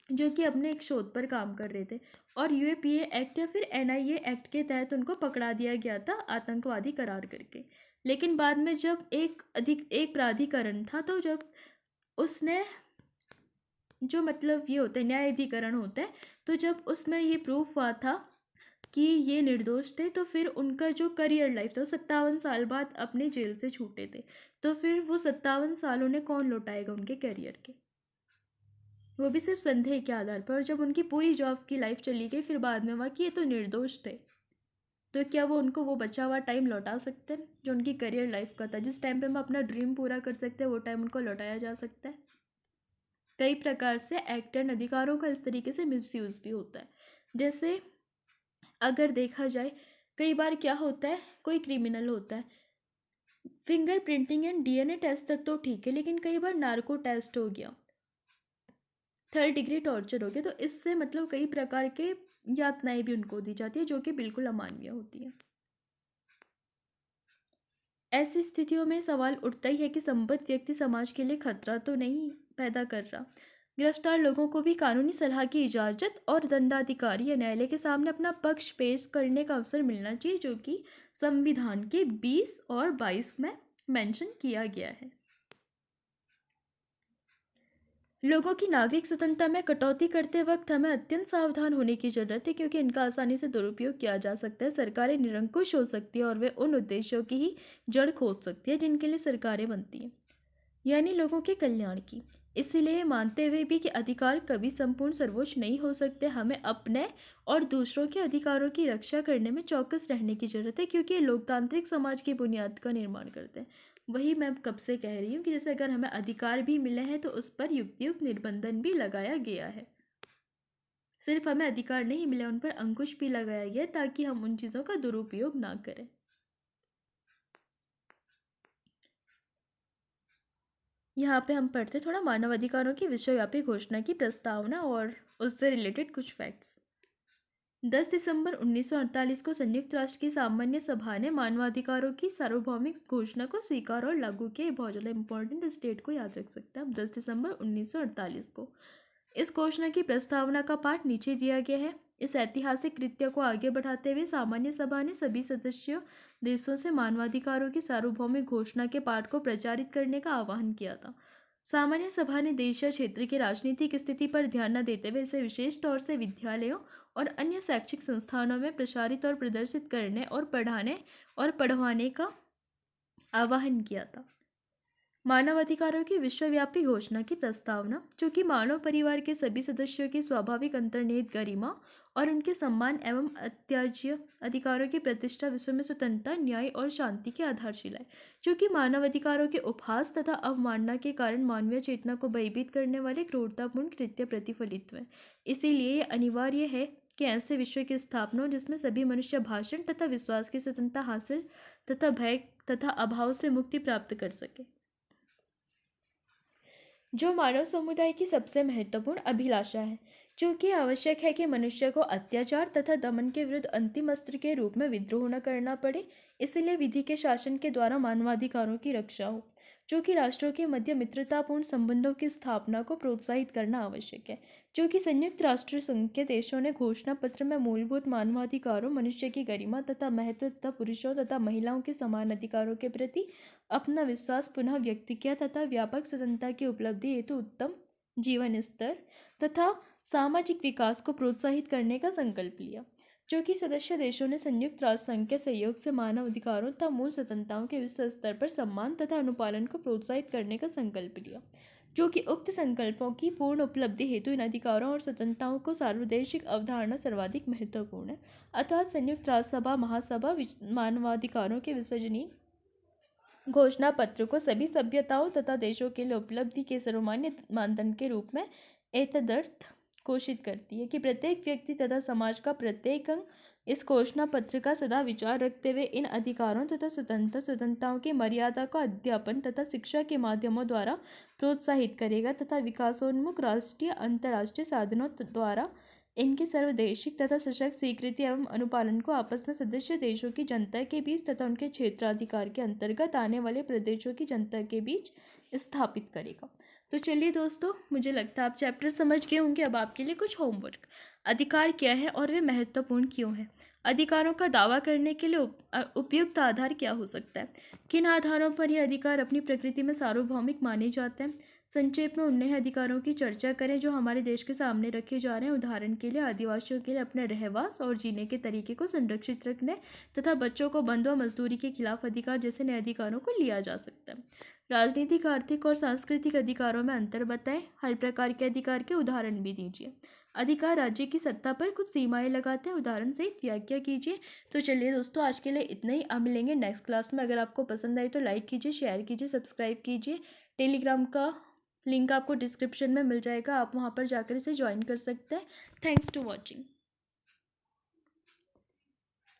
जो कि अपने एक शोध पर काम कर रहे थे, और यूएपीए एक्ट या फिर एनआईए एक्ट के तहत उनको पकड़ा दिया गया था आतंकवादी करार करके। लेकिन बाद में जब एक प्राधिकरण था, तो जब उसने जो मतलब ये होता है न्यायाधिकरण होता है, तो जब उसमें ये प्रूफ हुआ था कि ये निर्दोष थे, तो फिर उनका जो करियर लाइफ था 57 साल बाद अपने जेल से छूटे थे। तो फिर वो 57 साल उन्हें कौन लौटाएगा उनके करियर के, वो भी सिर्फ संदेह के आधार पर। और जब उनकी पूरी जॉब की लाइफ चली गई, फिर बाद में हुआ कि ये तो निर्दोष थे, तो क्या वो उनको वो बचा हुआ टाइम लौटा सकते हैं जो उनकी करियर लाइफ का था? जिस टाइम पे हम अपना ड्रीम पूरा कर सकते हैं वो टाइम उनको लौटाया जा सकता है? कई प्रकार से एक्ट एंड अधिकारों का इस तरीके से मिसयूज भी होता है। जैसे अगर देखा जाए, कई बार क्या होता है, कोई क्रिमिनल होता है, finger printing and DNA test तक तो ठीक है, लेकिन कई बार नार्को टेस्ट हो गया, थर्ड डिग्री टॉर्चर हो गया, तो इससे मतलब कई प्रकार के यातनाएं भी उनको दी जाती है जो कि बिल्कुल अमानवीय होती है। ऐसी स्थितियों में सवाल उठता ही है कि संबद्ध व्यक्ति समाज के लिए खतरा तो नहीं पैदा कर रहा। गिरफ्तार लोगों को भी कानूनी सलाह की इजाज़त और दंडाधिकारी या न्यायालय के सामने अपना पक्ष पेश करने का अवसर मिलना चाहिए, जो कि संविधान के 20 और 22 में मेंशन किया गया है। लोगों की नागरिक स्वतंत्रता में कटौती करते वक्त हमें अत्यंत सावधान होने की जरूरत है, क्योंकि इनका आसानी से दुरुपयोग किया जा सकता है। सरकारें निरंकुश हो सकती है और वे उन उद्देश्यों की ही जड़ खोद सकती है जिनके लिए सरकारें बनती हैं, यानी लोगों के कल्याण की। इसीलिए मानते हुए भी कि अधिकार कभी संपूर्ण सर्वोच्च नहीं हो सकते, हमें अपने और दूसरों के अधिकारों की रक्षा करने में चौकस रहने की जरूरत है, क्योंकि ये लोकतांत्रिक समाज की बुनियाद का निर्माण करते हैं। वही मैं कब से कह रही हूँ कि जैसे अगर हमें अधिकार भी मिले हैं तो उस पर युक्तियुक्त निर्बंधन भी लगाया गया है। सिर्फ हमें अधिकार नहीं मिले, उन पर अंकुश भी लगाया गया है ताकि हम उन चीज़ों का दुरुपयोग ना करें। यहाँ पे हम पढ़ते थोड़ा मानव अधिकारों की विश्वव्यापी घोषणा की प्रस्तावना और उससे रिलेटेड कुछ फैक्ट्स। 10 दिसंबर 1948 को संयुक्त राष्ट्र की सामान्य सभा ने मानवाधिकारों की सार्वभौमिक घोषणा को स्वीकार और लागू किया। बहुत ज़्यादा इंपॉर्टेंट, स्टेट को याद रख सकते हैं आप। 10 दिसंबर 1948 को इस घोषणा की प्रस्तावना का पाठ नीचे दिया गया है। इस ऐतिहासिक कृत्य को आगे बढ़ाते हुए सामान्य सभा ने सभी सदस्य देशों से मानवाधिकारों की सार्वभौमिक घोषणा के पाठ को प्रचारित करने का आह्वान किया था। सामान्य सभा ने देश या क्षेत्र की राजनीतिक स्थिति पर ध्यान न देते हुए इसे विशेष तौर से विद्यालयों और अन्य शैक्षिक संस्थानों में प्रसारित और प्रदर्शित करने और पढ़ाने और पढ़वाने का आह्वान किया था। मानव अधिकारों की विश्वव्यापी घोषणा की प्रस्तावना, जो कि मानव परिवार के सभी सदस्यों की स्वाभाविक अंतर्निहित गरिमा और उनके सम्मान एवं अत्याज्य अधिकारों की प्रतिष्ठा, विश्व में स्वतंत्रता, न्याय और शांति की आधारशिला है, जो कि मानव अधिकारों के उपहास तथा अवमानना के कारण मानवीय चेतना को भयभीत करने वाले क्रूरतापूर्ण कृत्य प्रतिफलित है। इसीलिए यह अनिवार्य है कि ऐसे विश्व की स्थापना हो जिसमें सभी मनुष्य भाषण तथा विश्वास की स्वतंत्रता हासिल तथा भय तथा अभाव से मुक्ति प्राप्त कर सके, जो मानव समुदाय की सबसे महत्वपूर्ण अभिलाषा है। चूँकि आवश्यक है कि मनुष्य को अत्याचार तथा दमन के विरुद्ध अंतिम अस्त्र के रूप में विद्रोह न करना पड़े, इसलिए विधि के शासन के द्वारा मानवाधिकारों की रक्षा हो। चूँकि राष्ट्रों के मध्य मित्रतापूर्ण संबंधों की स्थापना को प्रोत्साहित करना आवश्यक है। चूँकि संयुक्त राष्ट्र संघ के देशों ने घोषणा पत्र में मूलभूत मानवाधिकारों, मनुष्य की गरिमा तथा महत्व तथा पुरुषों तथा महिलाओं के समान अधिकारों के प्रति अपना विश्वास पुनः व्यक्त किया तथा व्यापक स्वतंत्रता की उपलब्धि हेतु उत्तम जीवन स्तर तथा सामाजिक विकास को प्रोत्साहित करने का संकल्प लिया, जो कि सदस्य देशों ने संयुक्त राष्ट्र संघ के सहयोग से मानव अधिकारों तथा मूल स्वतंत्रताओं के विश्व स्तर पर सम्मान तथा अनुपालन को प्रोत्साहित करने का संकल्प लिया, जो कि उक्त संकल्पों की पूर्ण उपलब्धि हेतु इन अधिकारों और स्वतंत्रताओं को सार्वदेशिक अवधारणा सर्वाधिक महत्वपूर्ण है। अर्थात संयुक्त राष्ट्र सभा महासभा मानवाधिकारों के विश्वजनीन घोषणा पत्र को सभी सभ्यताओं तथा देशों के लिए उपलब्धि के सर्वमान्य मानदंड के रूप में एतदर्थ घोषित करती है कि प्रत्येक व्यक्ति तथा समाज का प्रत्येक अंग इस घोषणा पत्र का सदा विचार रखते हुए इन अधिकारों तथा स्वतंत्रताओं की मर्यादा का अध्यापन तथा शिक्षा के माध्यमों द्वारा प्रोत्साहित करेगा तथा विकासोन्मुख राष्ट्रीय अंतर्राष्ट्रीय साधनों द्वारा इनकी सर्वदेशिक तथा सशक्त स्वीकृति एवं अनुपालन को आपस में सदस्य देशों की जनता के बीच तथा उनके क्षेत्राधिकार के अंतर्गत आने वाले प्रदेशों की जनता के बीच स्थापित करेगा। तो चलिए दोस्तों, मुझे लगता है आप चैप्टर समझ गए होंगे। अब आपके लिए कुछ होमवर्क। अधिकार क्या है और वे महत्वपूर्ण क्यों हैं? अधिकारों का दावा करने के लिए उपयुक्त आधार क्या हो सकता है? किन आधारों पर ये अधिकार अपनी प्रकृति में सार्वभौमिक माने जाते हैं? संक्षेप में उन अधिकारों की चर्चा करें जो हमारे देश के सामने रखे जा रहे हैं। उदाहरण के लिए आदिवासियों के लिए अपने रहवास और जीने के तरीके को संरक्षित रखने तथा बच्चों को बंधुआ मजदूरी के खिलाफ अधिकार जैसे नए अधिकारों को लिया जा सकता है। राजनीतिक, आर्थिक और सांस्कृतिक अधिकारों में अंतर बताएं। हर प्रकार के अधिकार के उदाहरण भी दीजिए। अधिकार राज्य की सत्ता पर कुछ सीमाएं लगाते हैं, उदाहरण सहित व्याख्या कीजिए। तो चलिए दोस्तों, आज के लिए इतना ही। अब मिलेंगे नेक्स्ट क्लास में। अगर आपको पसंद आई तो लाइक कीजिए, शेयर कीजिए, सब्सक्राइब कीजिए। टेलीग्राम का लिंक आपको डिस्क्रिप्शन में मिल जाएगा, आप वहाँ पर जाकर इसे ज्वाइन कर सकते हैं। Thanks to watching.